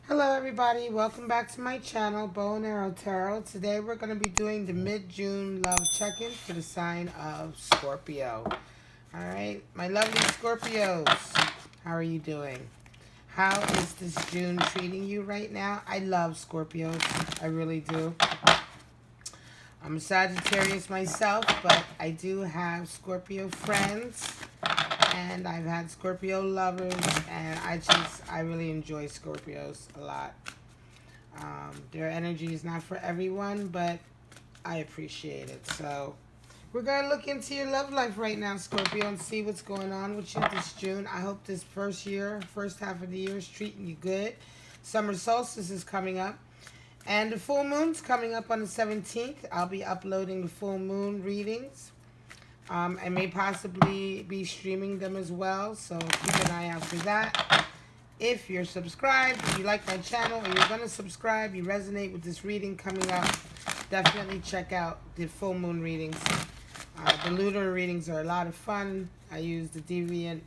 Hello everybody, welcome back to my channel, Bow and Arrow Tarot. Today we're going to be doing the mid-June love check-in for the sign of Scorpio. Alright, my lovely Scorpios, how are you doing? How is this June treating you right now? I love Scorpios, I really do. I'm a Sagittarius myself, but I do have Scorpio friends. And I've had Scorpio lovers, and I really enjoy Scorpios a lot. Their energy is not for everyone, but I appreciate it. So we're going to look into your love life right now, Scorpio, and see what's going on with you this June. I hope this first half of the year is treating you good. Summer solstice is coming up. And the full moon's coming up on the 17th. I'll be uploading the full moon readings. I may possibly be streaming them as well, so keep an eye out for that. If you're subscribed, if you like my channel, and you're going to subscribe, you resonate with this reading coming up, definitely check out the full moon readings. The lunar readings are a lot of fun. I use the Deviant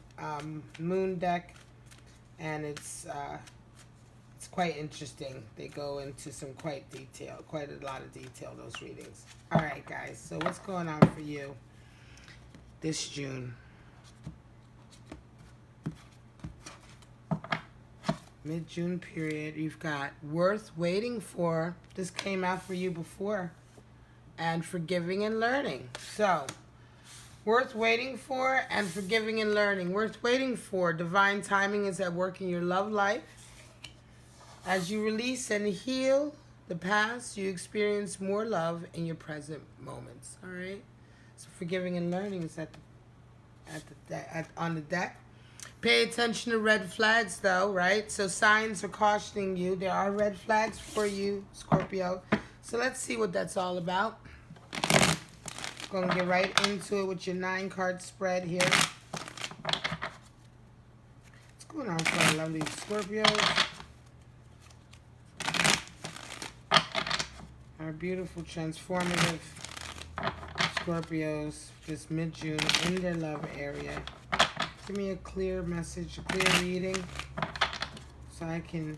moon deck, and it's quite interesting. They go into some quite a lot of detail, those readings. Alright guys, so what's going on for you this June? Mid-June period, you've got worth waiting for. This came out for you before. And forgiving and learning. So, worth waiting for and forgiving and learning. Worth waiting for. Divine timing is at work in your love life. As you release and heal the past, you experience more love in your present moments. All right? So forgiving and learning is on the deck. Pay attention to red flags, though, right? So signs are cautioning you. There are red flags for you, Scorpio. So let's see what that's all about. Going to get right into it with your 9-card spread here. What's going on for our lovely Scorpios? Our beautiful, transformative Scorpios this mid-June in their love area. Give me a clear message, a clear reading, so I can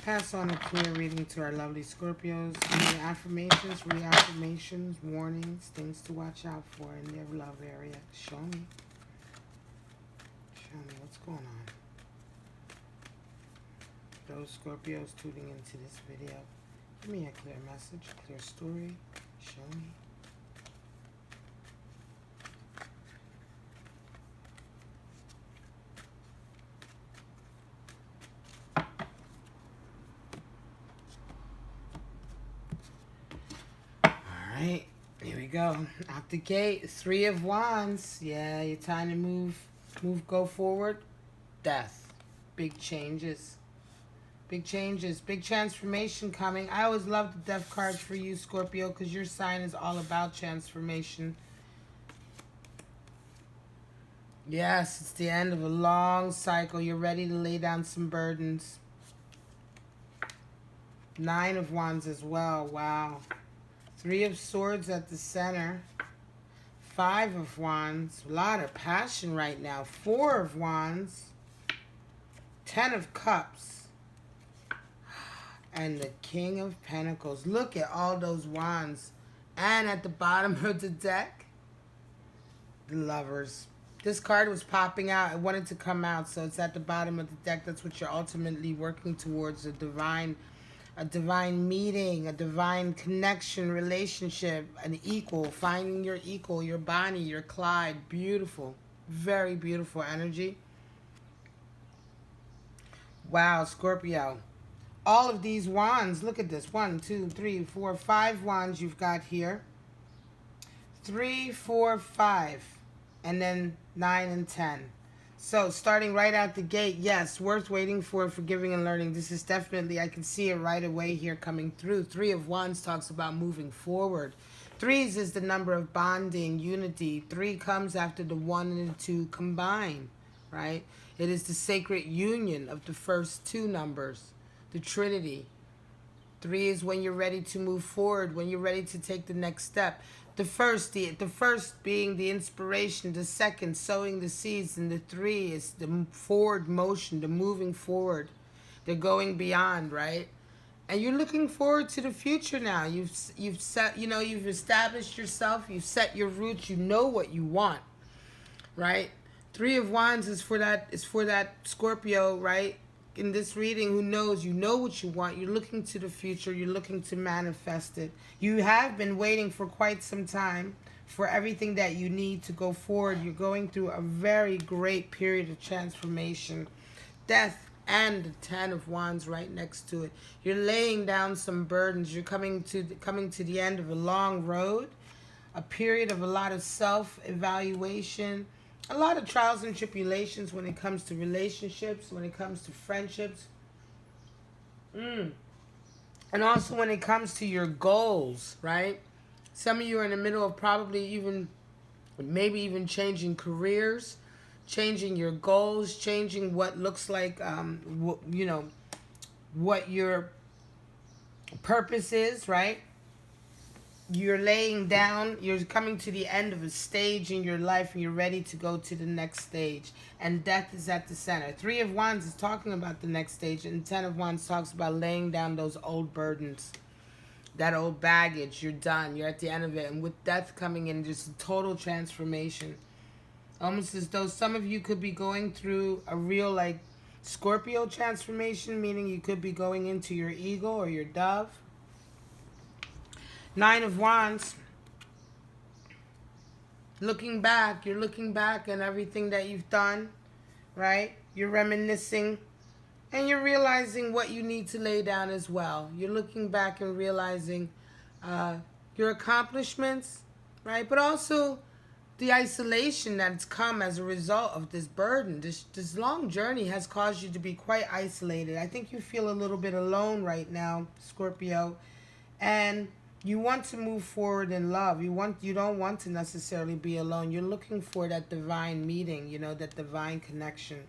pass on a clear reading to our lovely Scorpios. Give me affirmations, reaffirmations, warnings, things to watch out for in their love area. Show me. Show me what's going on. Those Scorpios tuning into this video, give me a clear message, a clear story. Show me. Alright, here we go. Out the gate, 3 of Wands. Yeah, you're time to move, go forward. Death. Big changes. Big changes, big transformation coming. I always love the death cards for you, Scorpio, because your sign is all about transformation. Yes, it's the end of a long cycle. You're ready to lay down some burdens. 9 of Wands as well. Wow. 3 of Swords at the center. 5 of Wands. A lot of passion right now. 4 of Wands. 10 of Cups. And the King of Pentacles. Look at all those wands. And at the bottom of the deck, the Lovers. This card was popping out. It wanted to come out, so it's at the bottom of the deck. That's what you're ultimately working towards, a divine meeting, a divine connection, relationship, an equal, finding your equal, your Bonnie, your Clyde. Beautiful. Very beautiful energy. Wow, Scorpio. All of these wands, look at this. 1, 2, 3, 4, 5 wands you've got here. 3, 4, 5. And then 9 and 10. So starting right out the gate, yes, worth waiting for, forgiving and learning. This is definitely, I can see it right away here coming through. 3 of Wands talks about moving forward. 3s is the number of bonding, unity. 3 comes after the 1 and the 2 combine, right? It is the sacred union of the first 2 numbers. The Trinity. 3 is when you're ready to move forward, when you're ready to take the next step. The first being the inspiration, the second sowing the seeds, and the 3 is the forward motion, the moving forward. They're going beyond, right? And you're looking forward to the future now. You've set, you've established yourself. You've set your roots. You know what you want, right? Three of Wands is for that Scorpio, right? In this reading, who knows? You know what you want. You're looking to the future. You're looking to manifest it. You have been waiting for quite some time for everything that you need to go forward. You're going through a very great period of transformation. Death and the Ten of Wands right next to it. You're laying down some burdens. You're coming to the end of a long road, a period of a lot of self-evaluation, a lot of trials and tribulations when it comes to relationships, when it comes to friendships, and also when it comes to your goals, right? Some of you are in the middle of maybe even changing careers, changing your goals, changing what looks like, what your purpose is, right? You're laying down, you're coming to the end of a stage in your life, and you're ready to go to the next stage. And death is at the center. Three of Wands is talking about the next stage, and Ten of Wands talks about laying down those old burdens, that old baggage. You're done. You're at the end of it. And with death coming in, just a total transformation. Almost as though some of you could be going through a real, Scorpio transformation, meaning you could be going into your eagle or your dove. Nine of Wands. Looking back. You're looking back on everything that you've done, right? You're reminiscing. And you're realizing what you need to lay down as well. You're looking back and realizing your accomplishments, right? But also the isolation that's come as a result of this burden. This long journey has caused you to be quite isolated. I think you feel a little bit alone right now, Scorpio. And you want to move forward in love. You don't want to necessarily be alone. You're looking for that divine meeting, that divine connection.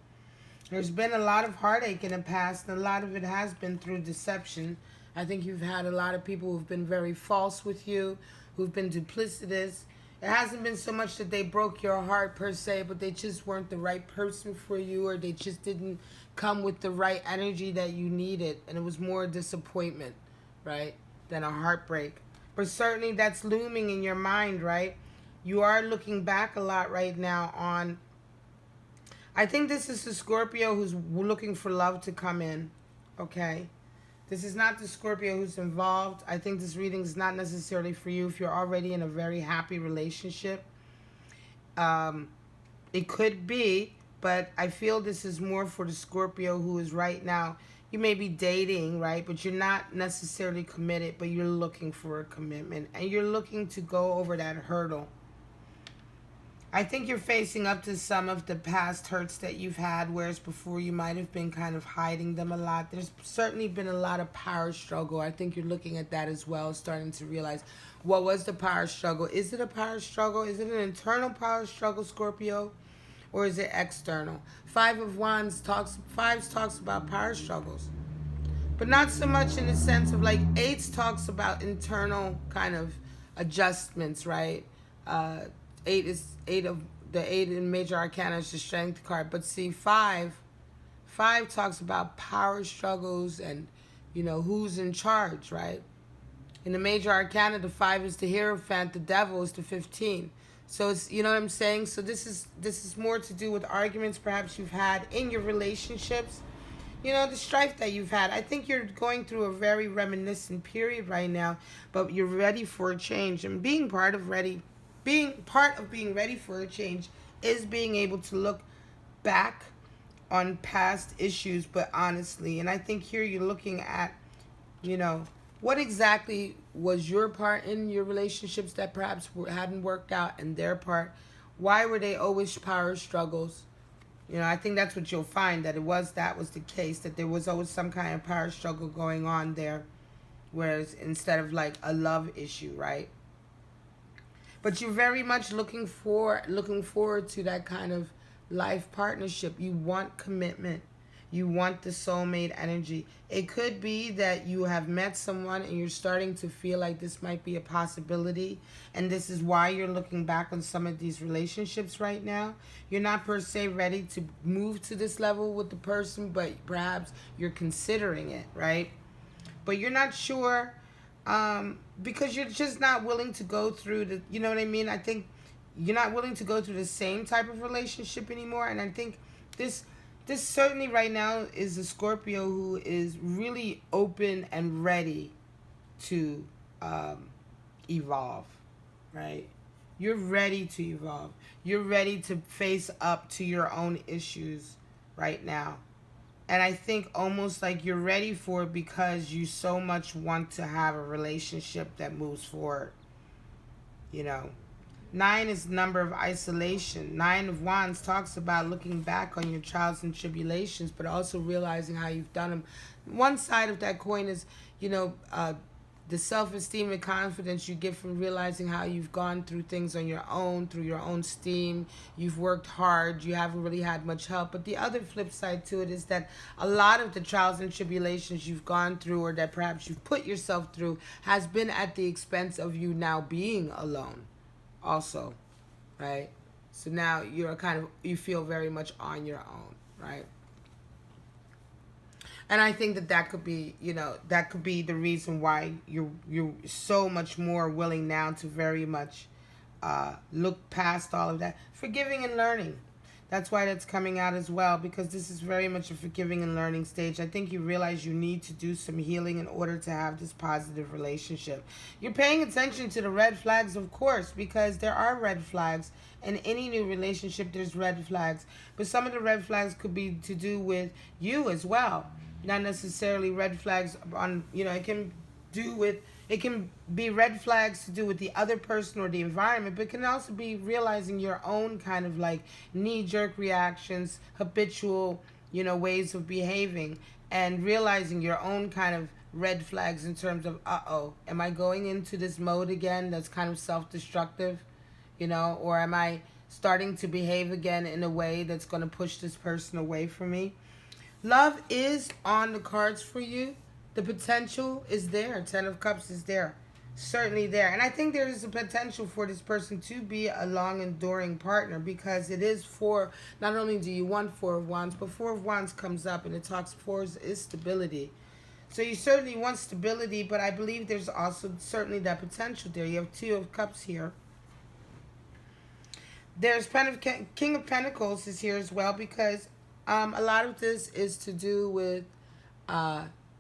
There's been a lot of heartache in the past, and a lot of it has been through deception. I think you've had a lot of people who've been very false with you, who've been duplicitous. It hasn't been so much that they broke your heart per se, but they just weren't the right person for you, or they just didn't come with the right energy that you needed. And it was more disappointment, right, than a heartbreak. But certainly that's looming in your mind, right? You are looking back a lot right now on... I think this is the Scorpio who's looking for love to come in, okay? This is not the Scorpio who's involved. I think this reading is not necessarily for you if you're already in a very happy relationship. It could be, but I feel this is more for the Scorpio who is right now... You may be dating, right? But you're not necessarily committed, but you're looking for a commitment. And you're looking to go over that hurdle. I think you're facing up to some of the past hurts that you've had, whereas before you might have been kind of hiding them a lot. There's certainly been a lot of power struggle. I think you're looking at that as well, starting to realize, what was the power struggle? Is it a power struggle? Is it an internal power struggle, Scorpio? Or is it external? Five of Wands talks about power struggles. But not so much in the sense of eights talks about internal kind of adjustments, right? Eight in major arcana is the strength card. But see, five talks about power struggles and, who's in charge, right? In the major arcana, the 5 is the Hierophant, the devil is the 15. So it's, you know what I'm saying? So this is more to do with arguments perhaps you've had in your relationships. The strife that you've had. I think you're going through a very reminiscent period right now, but you're ready for a change. And being part of being ready for a change is being able to look back on past issues, but honestly. And I think here you're looking at, what exactly was your part in your relationships that perhaps hadn't worked out, and their part? Why were they always power struggles? I think that's what you'll find, that that was the case, that there was always some kind of power struggle going on there, whereas instead of a love issue, right? But you're very much looking forward to that kind of life partnership. You want commitment. You want the soulmate energy. It could be that you have met someone and you're starting to feel like this might be a possibility. And this is why you're looking back on some of these relationships right now. You're not per se ready to move to this level with the person, but perhaps you're considering it, right? But you're not sure because you're just not willing to go through the, you know what I mean? I think you're not willing to go through the same type of relationship anymore. And I think this certainly right now is a Scorpio who is really open and ready to evolve, right? You're ready to evolve. You're ready to face up to your own issues right now. And I think almost like you're ready for it because you so much want to have a relationship that moves forward. You know, 9 is the number of isolation. 9 of Wands talks about looking back on your trials and tribulations, but also realizing how you've done them. One side of that coin is, you know, the self-esteem and confidence you get from realizing how you've gone through things on your own, through your own steam. You've worked hard. You haven't really had much help. But the other flip side to it is that a lot of the trials and tribulations you've gone through, or that perhaps you've put yourself through, has been at the expense of you now being alone also, right? So now you feel very much on your own, right? And I think that could be, you know, that could be the reason why you're so much more willing now to very much look past all of that. Forgiving and learning. That's why that's coming out as well, because this is very much a forgiving and learning stage. I think you realize you need to do some healing in order to have this positive relationship. You're paying attention to the red flags, of course, because there are red flags. In any new relationship, there's red flags. But some of the red flags could be to do with you as well. Not necessarily red flags on, you know, it can be red flags to do with the other person or the environment, but it can also be realizing your own kind of like knee-jerk reactions, habitual, you know, ways of behaving, and realizing your own kind of red flags in terms of, am I going into this mode again that's kind of self-destructive, you know, or am I starting to behave again in a way that's going to push this person away from me? Love is on the cards for you. The potential is there. 10 of Cups is there. Certainly there. And I think there is a potential for this person to be a long enduring partner, because it is for, not only do you want 4 of Wands, but 4 of Wands comes up and it talks 4s is stability. So you certainly want stability, but I believe there's also certainly that potential there. You have 2 of Cups here. There's King of Pentacles is here as well, because a lot of this is to do with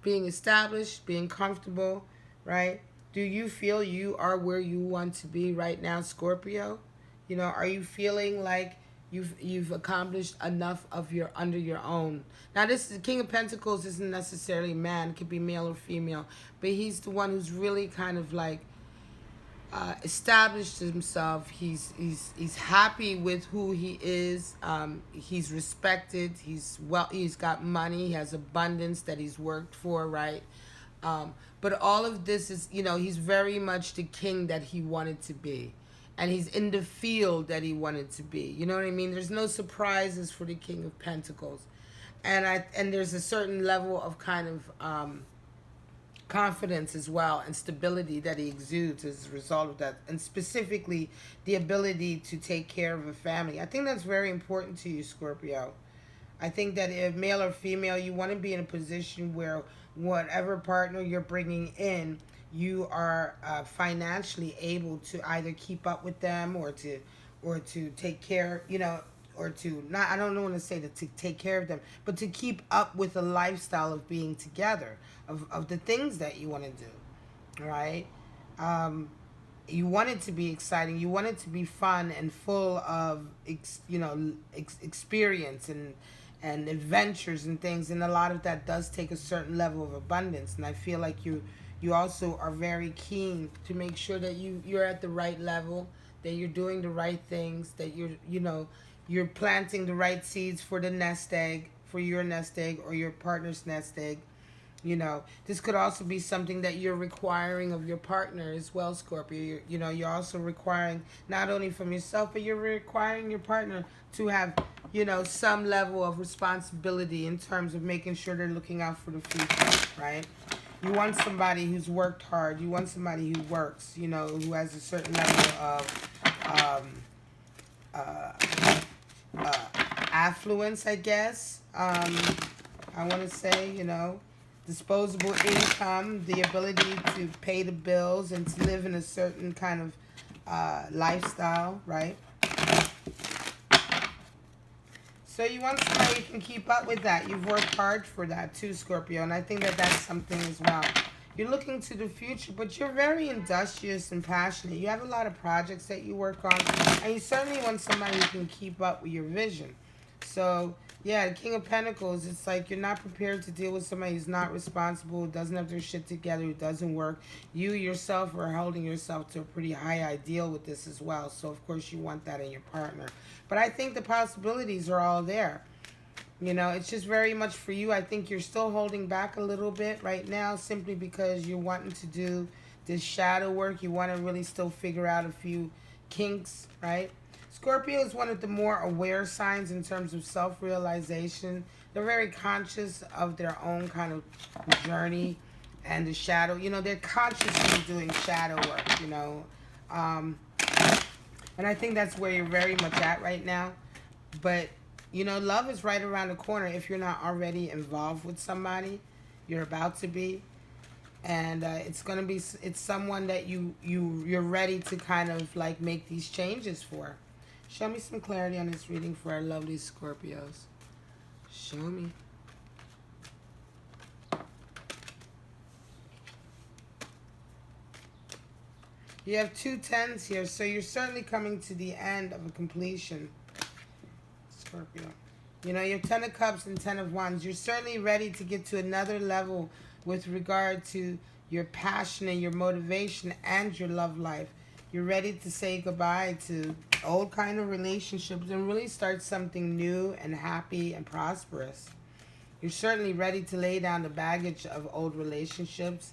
being established, being comfortable, right? Do you feel you are where you want to be right now, Scorpio? You know, are you feeling like you've accomplished enough of under your own? Now, this is King of Pentacles isn't necessarily man, it could be male or female, but he's the one who's really kind of like established himself. He's happy with who he is. He's respected. He's got money. He has abundance that he's worked for, right? But all of this is, you know, he's very much the king that he wanted to be, and he's in the field that he wanted to be. You know what I mean? There's no surprises for the King of Pentacles, and there's a certain level of kind of confidence as well, and stability that he exudes as a result of that, and specifically the ability to take care of a family. I think that's very important to you, Scorpio. I think that if male or female, you want to be in a position where whatever partner you're bringing in, you are financially able to either keep up with them or to take care, you know, or to not, I don't want to say to take care of them, but to keep up with the lifestyle of being together, of the things that you want to do, right? You want it to be exciting. You want it to be fun and full of, experience and adventures and things. And a lot of that does take a certain level of abundance. And I feel like you also are very keen to make sure that you're at the right level, that you're doing the right things, that you're planting the right seeds for the nest egg, for your nest egg or your partner's nest egg. You know, this could also be something that you're requiring of your partner as well, Scorpio. You're also requiring not only from yourself, but you're requiring your partner to have you know, some level of responsibility in terms of making sure they're looking out for the future, right? You want somebody who's worked hard. You want somebody who works, you know, who has a certain level of affluence, I guess. I want to say, you know, disposable income, the ability to pay the bills and to live in a certain kind of lifestyle, right? So you want somebody who can keep up with that. You've worked hard for that too, Scorpio, and I think that that's something as well. You're looking to the future, but you're very industrious and passionate. You have a lot of projects that you work on, and you certainly want somebody who can keep up with your vision. So, yeah, the King of Pentacles, it's like you're not prepared to deal with somebody who's not responsible, who doesn't have their shit together, who doesn't work. You yourself are holding yourself to a pretty high ideal with this as well. So, of course, you want that in your partner. But I think the possibilities are all there. You know, it's just very much for you. I think you're still holding back a little bit right now simply because you're wanting to do this shadow work. You want to really still figure out a few kinks, right? Scorpio is one of the more aware signs in terms of self-realization. They're very conscious of their own kind of journey and the shadow. You know, they're consciously doing shadow work, you know. And I think that's where you're very much at right now. But, you know, love is right around the corner if you're not already involved with somebody. You're about to be. And it's going to be, it's someone that you're ready to kind of like make these changes for. Show me some clarity on this reading for our lovely Scorpios. Show me. You have 2 10s here, so you're certainly coming to the end of a completion, Scorpio. You know, you have 10 of Cups and 10 of Wands. You're certainly ready to get to another level with regard to your passion and your motivation and your love life. You're ready to say goodbye to old kind of relationships and really start something new and happy and prosperous. You're certainly ready to lay down the baggage of old relationships.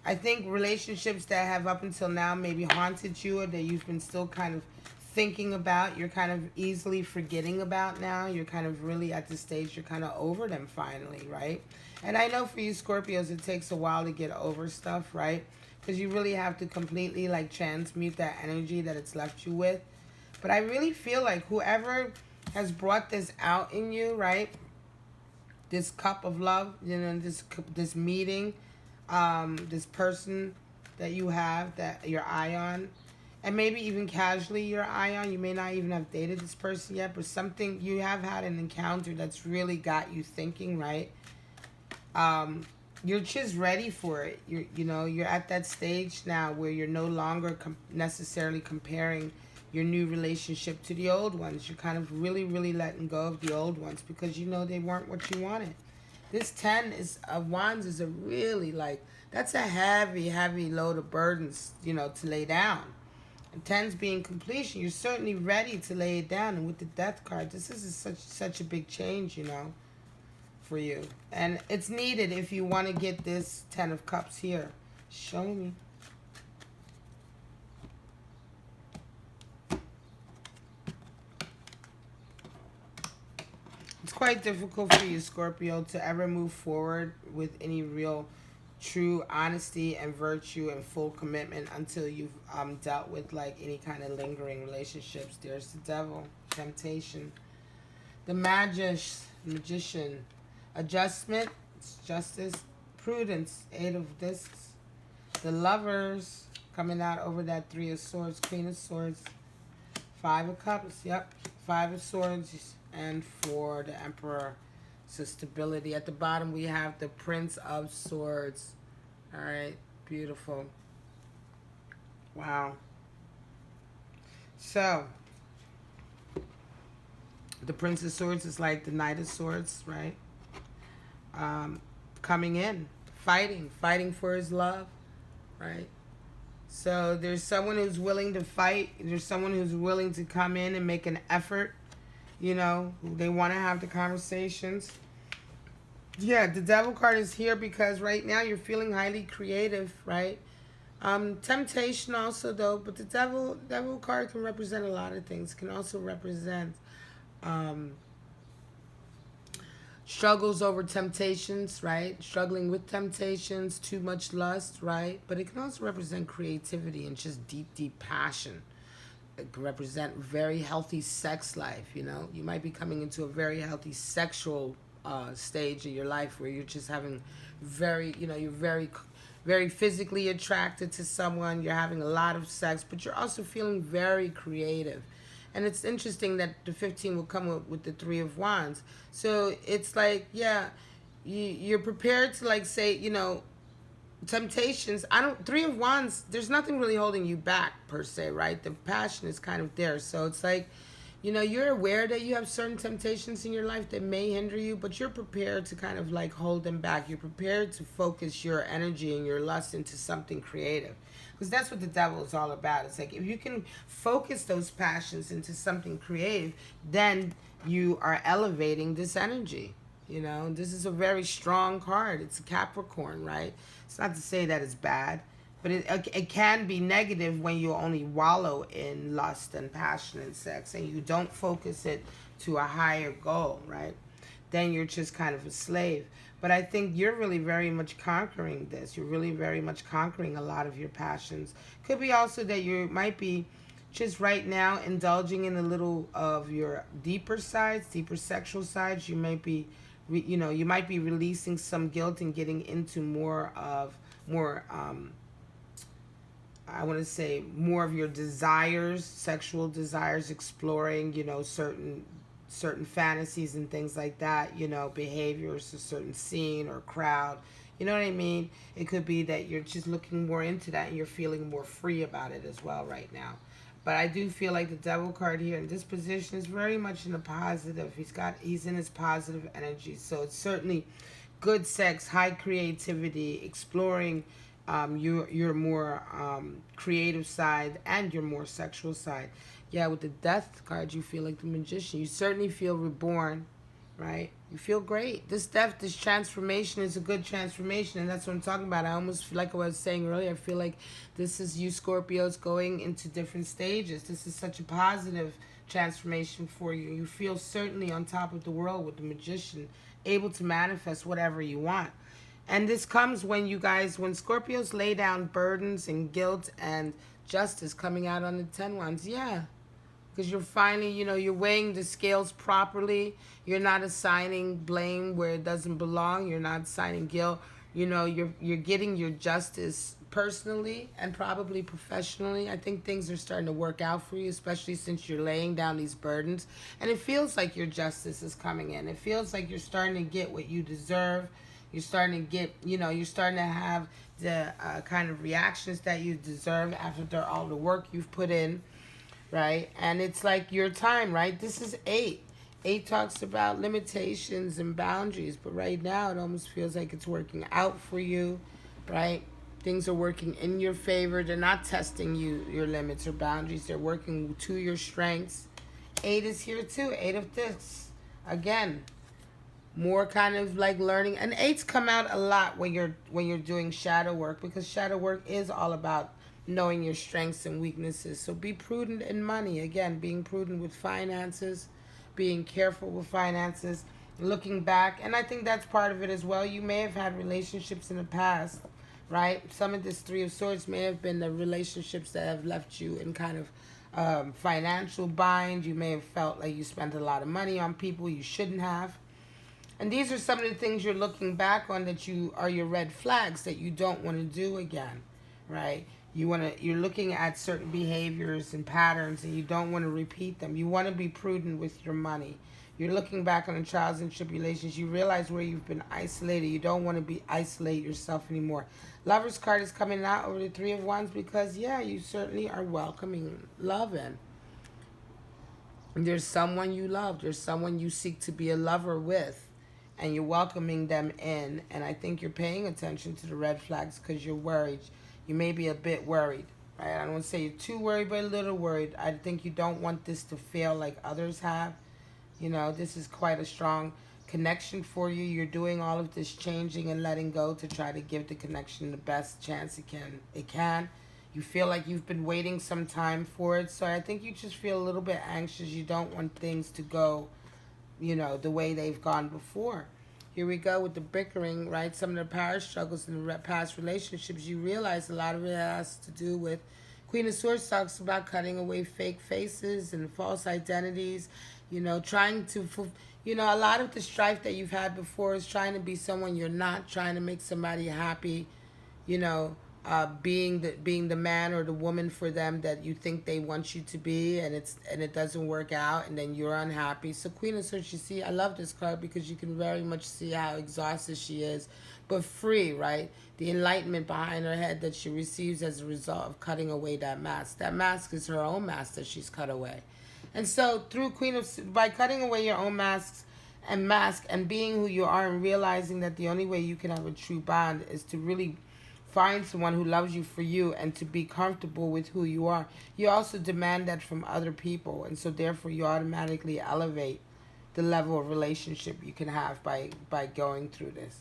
I think relationships that have up until now maybe haunted you or that you've been still kind of thinking about, you're kind of easily forgetting about now. You're kind of really at the stage, you're kind of over them finally, right? And I know for you Scorpios, it takes a while to get over stuff, right? Because you really have to completely like transmute that energy that it's left you with. But I really feel like whoever has brought this out in you, right? This cup of love, you know, this meeting, this person that you have, that your eye on, and maybe even casually your eye on. You may not even have dated this person yet, but something, you have had an encounter that's really got you thinking, right? You're just ready for it. You know, you're at that stage now where you're no longer necessarily comparing your new relationship to the old ones. You're kind of really, really letting go of the old ones because you know they weren't what you wanted. This 10 of Wands is a really like, that's a heavy, heavy load of burdens, you know, to lay down. And 10's being completion. You're certainly ready to lay it down. And with the Death card, this is such a big change, you know, for you. And it's needed if you want to get this 10 of Cups here. Show me. It's quite difficult for you, Scorpio, to ever move forward with any real true honesty and virtue and full commitment until you've dealt with like any kind of lingering relationships. There's the Devil, temptation. The magician, adjustment, justice, prudence, 8 of discs. The Lovers, coming out over that 3 of Swords, Queen of Swords. 5 of Cups, yep, 5 of Swords, and 4, the Emperor. So stability. At the bottom we have the Prince of Swords. All right, beautiful. Wow. So the Prince of Swords is like the Knight of Swords, right? Coming in, fighting for his love, right? So there's someone who's willing to fight. There's someone who's willing to come in and make an effort. You know, they want to have the conversations. Yeah, the Devil card is here because right now you're feeling highly creative, right? Temptation also though, but the Devil card can represent a lot of things. Can also represent um, struggles over temptations, right? Struggling with temptations, too much lust, right? But it can also represent creativity and just deep, deep passion. It can represent very healthy sex life, you know? You might be coming into a very healthy sexual stage in your life where you're just having very, you know, you're very physically attracted to someone, you're having a lot of sex, but you're also feeling very creative. And it's interesting that the 15 will come with the 3 of Wands. So it's like, yeah, you're prepared to, like, say, you know, temptations. I don't, 3 of Wands, there's nothing really holding you back per se, right? The passion is kind of there. So it's like, you know, you're aware that you have certain temptations in your life that may hinder you, but you're prepared to kind of like hold them back. You're prepared to focus your energy and your lust into something creative. Because that's what the devil is all about. It's like if you can focus those passions into something creative, then you are elevating this energy. You know, this is a very strong card. It's a Capricorn, right? It's not to say that it's bad, but it can be negative when you only wallow in lust and passion and sex and you don't focus it to a higher goal, right? Then you're just kind of a slave. But I think you're really very much conquering this. You're really very much conquering a lot of your passions. Could be also that you might be just right now indulging in a little of your deeper sides, deeper sexual sides. You might be, you know, you might be releasing some guilt and getting into more I want to say more of your desires, sexual desires, exploring, you know, certain fantasies and things like that, you know, behaviors, a certain scene or crowd. You know what I mean? It could be that you're just looking more into that and you're feeling more free about it as well right now. But I do feel like the devil card here in this position is very much in a positive. He's in his positive energy. So it's certainly good sex, high creativity, exploring your more creative side and your more sexual side. Yeah, with the death card, you feel like the magician. You certainly feel reborn, right? You feel great. This transformation is a good transformation, and that's what I'm talking about. I almost feel like I was saying earlier, I feel like this is you Scorpios going into different stages. This is such a positive transformation for you. You feel certainly on top of the world with the magician, able to manifest whatever you want. And this comes when when Scorpios lay down burdens and guilt and justice coming out on the 10 Wands. Yeah, because you're finally, you know, you're weighing the scales properly. You're not assigning blame where it doesn't belong. You're not assigning guilt. You know, you're getting your justice personally and probably professionally. I think things are starting to work out for you, especially since you're laying down these burdens. And it feels like your justice is coming in. It feels like you're starting to get what you deserve. You're starting to get, you know, you're starting to have the kind of reactions that you deserve after all the work you've put in. Right? And it's like your time, right? This is 8. 8 talks about limitations and boundaries, but right now it almost feels like it's working out for you, right? Things are working in your favor. They're not testing your limits or boundaries. They're working to your strengths. 8 is here too. 8 of this. Again, more kind of like learning. And 8s come out a lot when you're doing shadow work, because shadow work is all about knowing your strengths and weaknesses. So be prudent in money. Again, being prudent with finances, being careful with finances, looking back. And I think that's part of it as well. You may have had relationships in the past, right? Some of this 3 of Swords may have been the relationships that have left you in kind of financial bind. You may have felt like you spent a lot of money on people you shouldn't have. And these are some of the things you're looking back on that are your red flags that you don't want to do again, right? You're looking at certain behaviors and patterns and you don't want to repeat them. You want to be prudent with your money. You're looking back on the trials and tribulations. You realize where you've been isolated. You don't want to isolate yourself anymore. Lover's card is coming out over the 3 of Wands because, yeah, you certainly are welcoming love in. There's someone you love. There's someone you seek to be a lover with. And you're welcoming them in. And I think you're paying attention to the red flags because you're worried. You may be a bit worried, right? I don't want to say you're too worried, but a little worried. I think you don't want this to fail like others have. You know, this is quite a strong connection for you. You're doing all of this changing and letting go to try to give the connection the best chance it can. You feel like you've been waiting some time for it. So I think you just feel a little bit anxious. You don't want things to go, the way they've gone before. Here we go with the bickering, right? Some of the power struggles in the past relationships. You realize a lot of it has to do with Queen of Swords talks about cutting away fake faces and false identities, trying to, a lot of the strife that you've had before is trying to be someone you're not, trying to make somebody happy, you know, being the man or the woman for them that you think they want you to be, and it doesn't work out, and then you're unhappy. So Queen of Swords, you see, I love this card because you can very much see how exhausted she is, but free, right? The enlightenment behind her head that she receives as a result of cutting away that mask. That mask is her own mask that she's cut away. And so through by cutting away your own mask and being who you are and realizing that the only way you can have a true bond is to really find someone who loves you for you and to be comfortable with who you are. You also demand that from other people, and so therefore you automatically elevate the level of relationship you can have by going through this.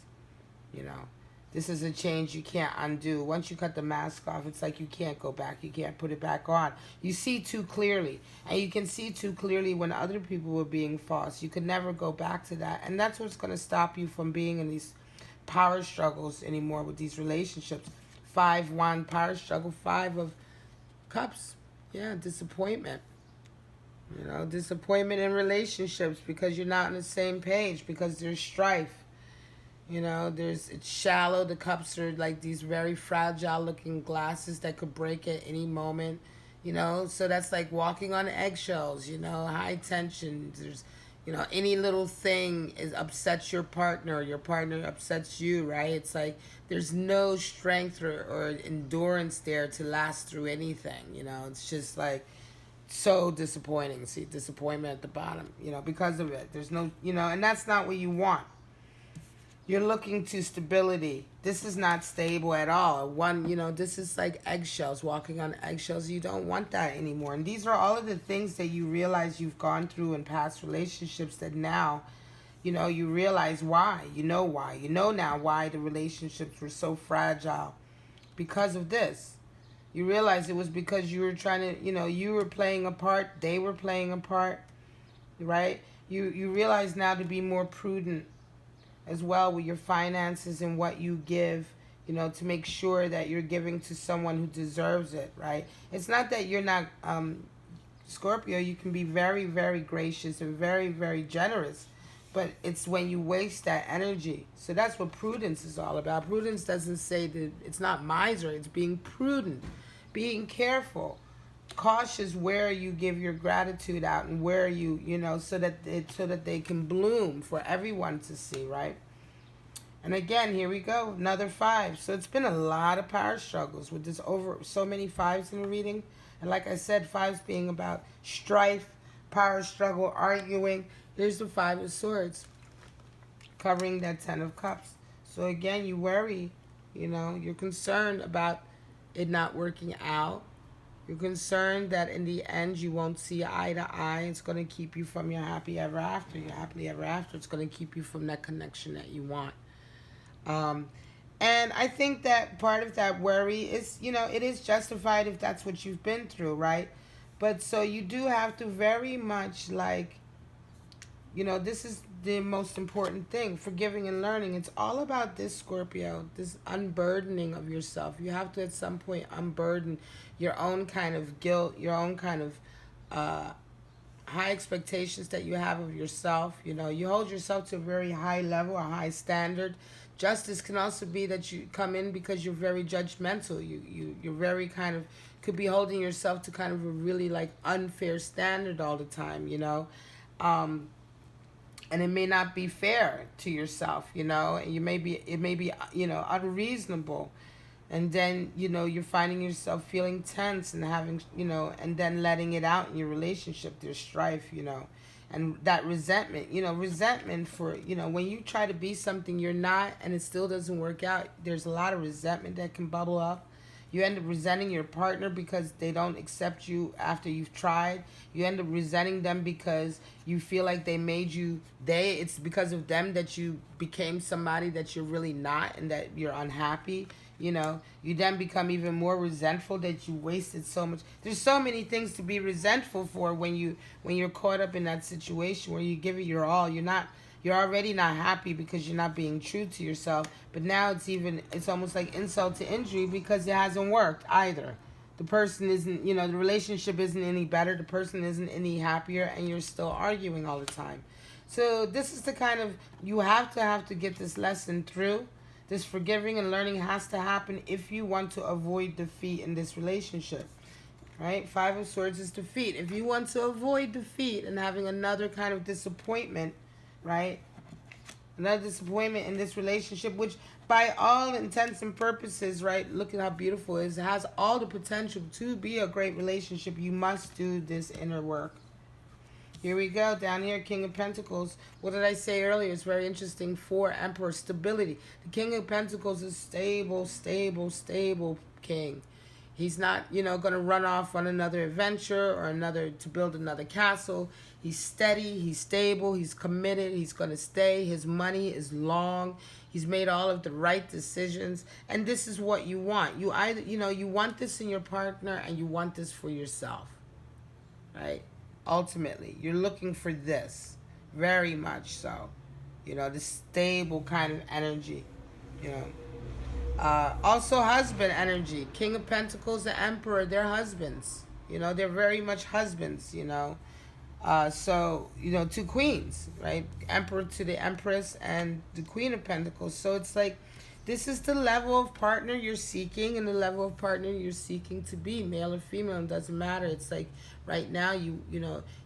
This is a change you can't undo. Once you cut the mask off, it's like you can't go back. You can't put it back on. You see too clearly. And you can see too clearly when other people were being false. You could never go back to that. And that's what's going to stop you from being in these power struggles anymore with these relationships. 5-1 power struggle, 5 of cups. Yeah, disappointment. Disappointment in relationships because you're not on the same page, because there's strife. It's shallow. The cups are like these very fragile looking glasses that could break at any moment. So that's like walking on eggshells, high tension. There's, any little thing upsets your partner upsets you, right? It's like there's no strength or endurance there to last through anything, It's just like so disappointing. See, disappointment at the bottom, because of it. There's no, and that's not what you want. You're looking to stability. This is not stable at all. This is like eggshells, walking on eggshells. You don't want that anymore. And these are all of the things that you realize you've gone through in past relationships that now, you realize why. You know why. You know now why the relationships were so fragile. Because of this. You realize it was because you were trying to, you were playing a part. They were playing a part. Right? You realize now to be more prudent as well with your finances and what you give, to make sure that you're giving to someone who deserves it, right? It's not that you're not, Scorpio, you can be very, very gracious and very, very generous, but it's when you waste that energy. So that's what prudence is all about. Prudence doesn't say that it's not miser, it's being prudent, being careful, cautious where you give your gratitude out and where you, so that they can bloom for everyone to see, right? And again, here we go, another 5. So it's been a lot of power struggles with this so many 5s in the reading. And like I said, 5s being about strife, power struggle, arguing. Here's the 5 of Swords, covering that 10 of Cups. So again, you worry, you're concerned about it not working out. You're concerned that in the end you won't see eye to eye. It's going to keep you from your happy ever after. Your happily ever after. It's going to keep you from that connection that you want. And I think that part of that worry is, it is justified if that's what you've been through, right? But so you do have to very much this is the most important thing, forgiving and learning. It's all about this, Scorpio, this unburdening of yourself. You have to at some point unburden your own kind of guilt, your own kind of high expectations that you have of yourself. You hold yourself to a very high level, a high standard. Justice can also be that you come in because you're very judgmental. You're very kind of, could be holding yourself to kind of a really unfair standard all the time, and it may not be fair to yourself, and it may be unreasonable. And then, you're finding yourself feeling tense and having, and then letting it out in your relationship. There's strife, and that resentment, resentment for, when you try to be something you're not and it still doesn't work out, there's a lot of resentment that can bubble up. You end up resenting your partner because they don't accept you after you've tried. You end up resenting them because you feel like they made you, it's because of them that you became somebody that you're really not and that you're unhappy. You then become even more resentful that you wasted so much. There's so many things to be resentful for when you're caught up in that situation where you give it your all. You're already not happy because you're not being true to yourself, but now it's almost like insult to injury because it hasn't worked either. The person isn't, the relationship isn't any better, the person isn't any happier, and you're still arguing all the time. So this is the kind of, you have to get this lesson through. This forgiving and learning has to happen if you want to avoid defeat in this relationship. Right? Five of Swords is defeat. If you want to avoid defeat and having another kind of disappointment, right? Another disappointment in this relationship, which by all intents and purposes, right? Look at how beautiful it is. It has all the potential to be a great relationship. You must do this inner work. Here we go. Down here, King of Pentacles. What did I say earlier? It's very interesting. For Emperor, stability. The King of Pentacles is stable king. He's not, going to run off on another adventure or to build another castle. He's steady. He's stable. He's committed. He's going to stay. His money is long. He's made all of the right decisions. And this is what you want. You either, you want this in your partner and you want this for yourself. Right? Ultimately, you're looking for this, very much so, this stable kind of energy, also husband energy. King of Pentacles, the Emperor, they're husbands, they're very much husbands, so, two queens, right? Emperor to the Empress and the Queen of Pentacles. So it's like, this is the level of partner you're seeking and the level of partner you're seeking to be, male or female. It doesn't matter. It's like right now you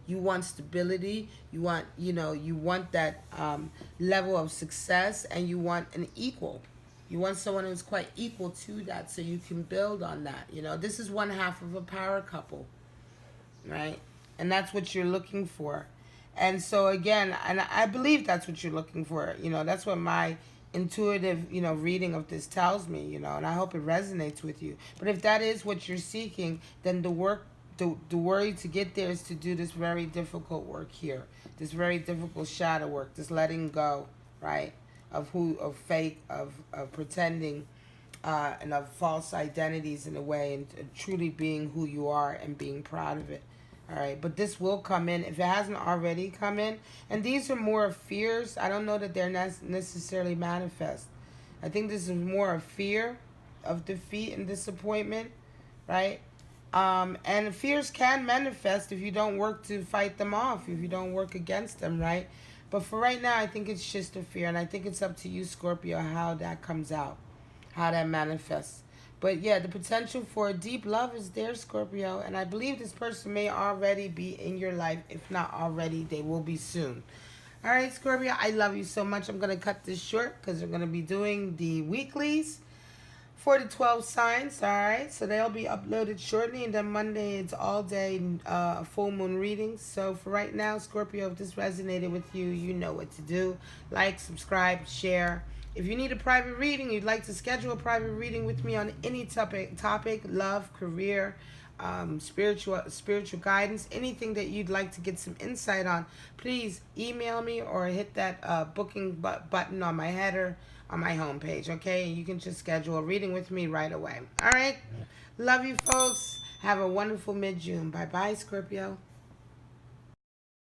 want stability, you want that level of success, and you want an equal. You want someone who's quite equal to that so you can build on that. This is one half of a power couple, right? And that's what you're looking for. And so again, and I believe that's what you're looking for. That's what my intuitive, reading of this tells me, and I hope it resonates with you. But if that is what you're seeking, then the worry to get there is to do this very difficult work here, this very difficult shadow work, this letting go, right, of fake, of pretending, and of false identities in a way, and truly being who you are and being proud of it. All right, but this will come in if it hasn't already come in. And these are more fears. I don't know that they're necessarily manifest. I think this is more a fear of defeat and disappointment, right? And fears can manifest if you don't work to fight them off, if you don't work against them, right? But for right now, I think it's just a fear. And I think it's up to you, Scorpio, how that comes out, how that manifests. But yeah, the potential for a deep love is there, Scorpio. And I believe this person may already be in your life. If not already, they will be soon. All right, Scorpio, I love you so much. I'm going to cut this short because we're going to be doing the weeklies for the 12 signs. All right, so they'll be uploaded shortly. And then Monday, it's all day full moon readings. So for right now, Scorpio, if this resonated with you, you know what to do. Like, subscribe, share. If you need a private reading, you'd like to schedule a private reading with me on any topic, love, career, spiritual guidance, anything that you'd like to get some insight on, please email me or hit that booking button on my header on my homepage, okay? You can just schedule a reading with me right away. All right? Love you, folks. Have a wonderful mid-June. Bye-bye, Scorpio.